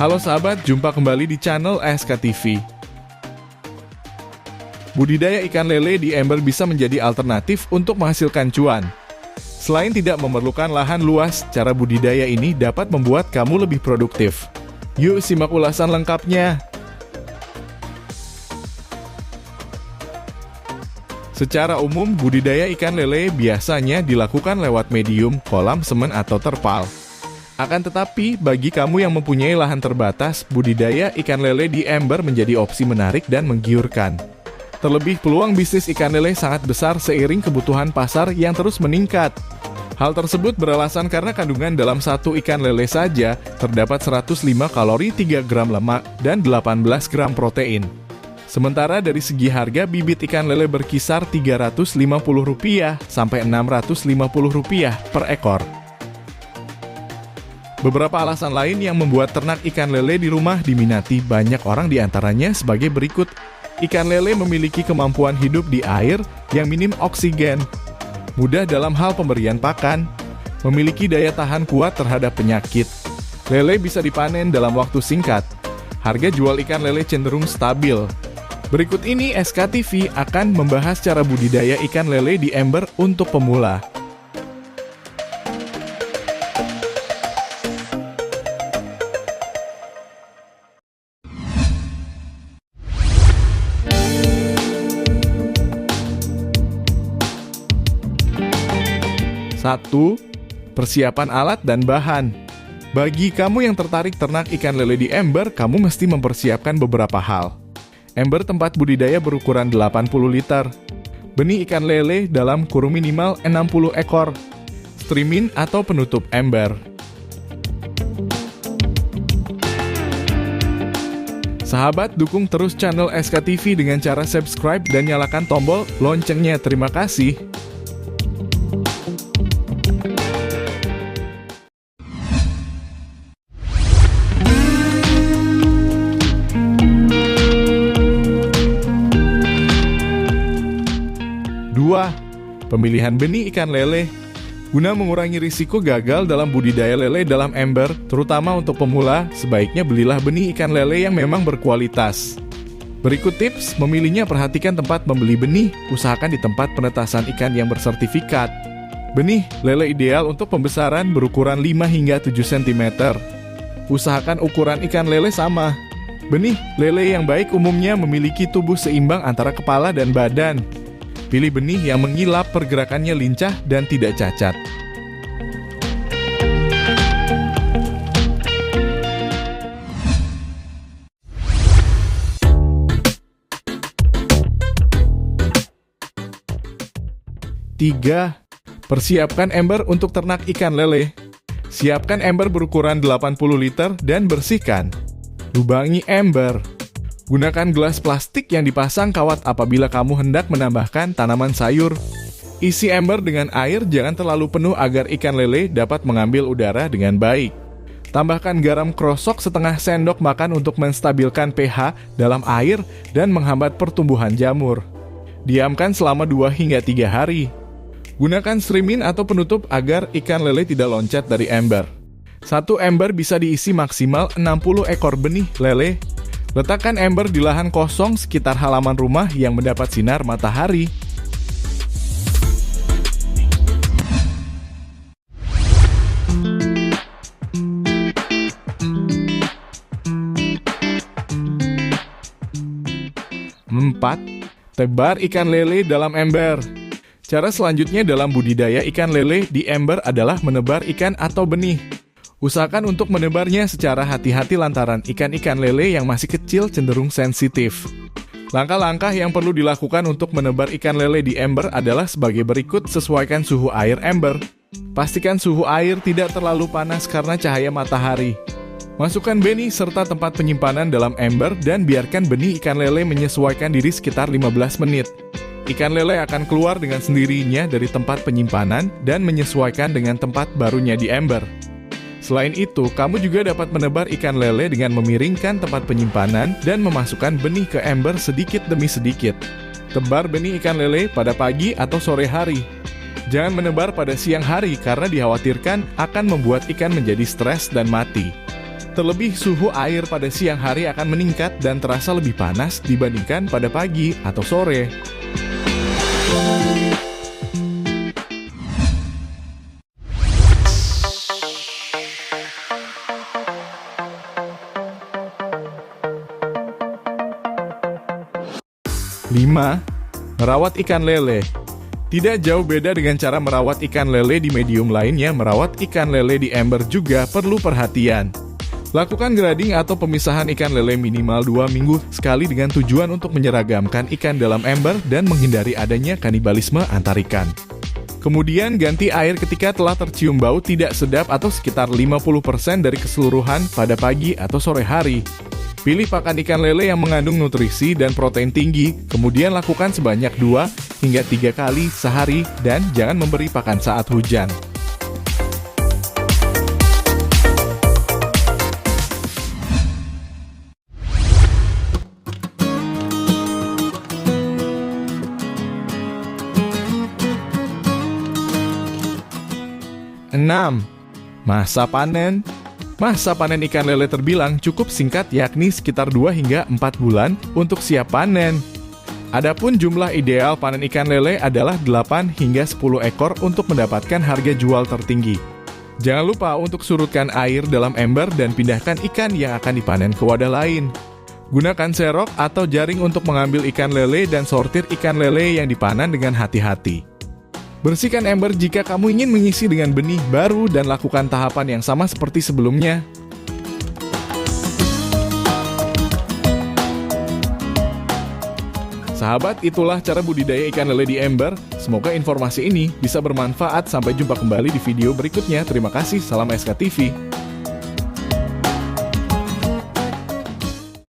Halo sahabat, jumpa kembali di channel SKTV. Budidaya ikan lele di ember bisa menjadi alternatif untuk menghasilkan cuan. Selain tidak memerlukan lahan luas, cara budidaya ini dapat membuat kamu lebih produktif. Yuk simak ulasan lengkapnya. Secara umum, budidaya ikan lele biasanya dilakukan lewat medium, kolam, semen, atau terpal. Akan tetapi, bagi kamu yang mempunyai lahan terbatas, budidaya ikan lele di ember menjadi opsi menarik dan menggiurkan. Terlebih, peluang bisnis ikan lele sangat besar seiring kebutuhan pasar yang terus meningkat. Hal tersebut beralasan karena kandungan dalam satu ikan lele saja terdapat 105 kalori, 3 gram lemak, dan 18 gram protein. Sementara dari segi harga, bibit ikan lele berkisar Rp350 sampai Rp650 per ekor. Beberapa alasan lain yang membuat ternak ikan lele di rumah diminati banyak orang, diantaranya sebagai berikut. Ikan lele memiliki kemampuan hidup di air yang minim oksigen, mudah dalam hal pemberian pakan, memiliki daya tahan kuat terhadap penyakit. Lele bisa dipanen dalam waktu singkat. Harga jual ikan lele cenderung stabil. Berikut ini SKTV akan membahas cara budidaya ikan lele di ember untuk pemula. Satu, persiapan alat dan bahan. Bagi kamu yang tertarik ternak ikan lele di ember, kamu mesti mempersiapkan beberapa hal. Ember tempat budidaya berukuran 80 liter. Benih ikan lele dalam kurung minimal 60 ekor. Streamin atau penutup ember. Sahabat, dukung terus channel SKTV dengan cara subscribe dan nyalakan tombol loncengnya. Terima kasih. Pemilihan benih ikan lele. Guna mengurangi risiko gagal dalam budidaya lele dalam ember, terutama untuk pemula, sebaiknya belilah benih ikan lele yang memang berkualitas. Berikut tips memilihnya: perhatikan tempat membeli benih, usahakan di tempat penetasan ikan yang bersertifikat. Benih lele ideal untuk pembesaran berukuran 5 hingga 7 cm. Usahakan ukuran ikan lele sama. Benih lele yang baik umumnya memiliki tubuh seimbang antara kepala dan badan. Pilih benih yang mengilap, pergerakannya lincah, dan tidak cacat. Tiga, persiapkan ember untuk ternak ikan lele. Siapkan ember berukuran 80 liter dan bersihkan. Lubangi ember. Gunakan gelas plastik yang dipasang kawat apabila kamu hendak menambahkan tanaman sayur. Isi ember dengan air, jangan terlalu penuh agar ikan lele dapat mengambil udara dengan baik. Tambahkan garam krosok setengah sendok makan untuk menstabilkan pH dalam air dan menghambat pertumbuhan jamur. Diamkan selama 2 hingga 3 hari. Gunakan streamin atau penutup agar ikan lele tidak loncat dari ember. Satu ember bisa diisi maksimal 60 ekor benih lele. Letakkan ember di lahan kosong sekitar halaman rumah yang mendapat sinar matahari. Empat, tebar ikan lele dalam ember. Cara selanjutnya dalam budidaya ikan lele di ember adalah menebar ikan atau benih. Usahakan untuk menebarnya secara hati-hati lantaran ikan-ikan lele yang masih kecil cenderung sensitif. Langkah-langkah yang perlu dilakukan untuk menebar ikan lele di ember adalah sebagai berikut: sesuaikan suhu air ember. Pastikan suhu air tidak terlalu panas karena cahaya matahari. Masukkan benih serta tempat penyimpanan dalam ember dan biarkan benih ikan lele menyesuaikan diri sekitar 15 menit. Ikan lele akan keluar dengan sendirinya dari tempat penyimpanan dan menyesuaikan dengan tempat barunya di ember. Selain itu, kamu juga dapat menebar ikan lele dengan memiringkan tempat penyimpanan dan memasukkan benih ke ember sedikit demi sedikit. Tebar benih ikan lele pada pagi atau sore hari. Jangan menebar pada siang hari karena dikhawatirkan akan membuat ikan menjadi stres dan mati. Terlebih suhu air pada siang hari akan meningkat dan terasa lebih panas dibandingkan pada pagi atau sore. Lima, merawat ikan lele. Tidak jauh beda dengan cara merawat ikan lele di medium lainnya, merawat ikan lele di ember juga perlu perhatian. Lakukan grading atau pemisahan ikan lele minimal 2 minggu sekali dengan tujuan untuk menyeragamkan ikan dalam ember dan menghindari adanya kanibalisme antar ikan. Kemudian ganti air ketika telah tercium bau tidak sedap atau sekitar 50% dari keseluruhan pada pagi atau sore hari. Pilih pakan ikan lele yang mengandung nutrisi dan protein tinggi, kemudian lakukan sebanyak 2 hingga 3 kali sehari dan jangan memberi pakan saat hujan. Enam, masa panen. Masa panen ikan lele terbilang cukup singkat, yakni sekitar 2 hingga 4 bulan untuk siap panen. Adapun jumlah ideal panen ikan lele adalah 8 hingga 10 ekor untuk mendapatkan harga jual tertinggi. Jangan lupa untuk surutkan air dalam ember dan pindahkan ikan yang akan dipanen ke wadah lain. Gunakan serok atau jaring untuk mengambil ikan lele dan sortir ikan lele yang dipanen dengan hati-hati. Bersihkan ember jika kamu ingin mengisi dengan benih baru dan lakukan tahapan yang sama seperti sebelumnya. Sahabat, itulah cara budidaya ikan lele di ember. Semoga informasi ini bisa bermanfaat. Sampai jumpa kembali di video berikutnya. Terima kasih, salam SK TV.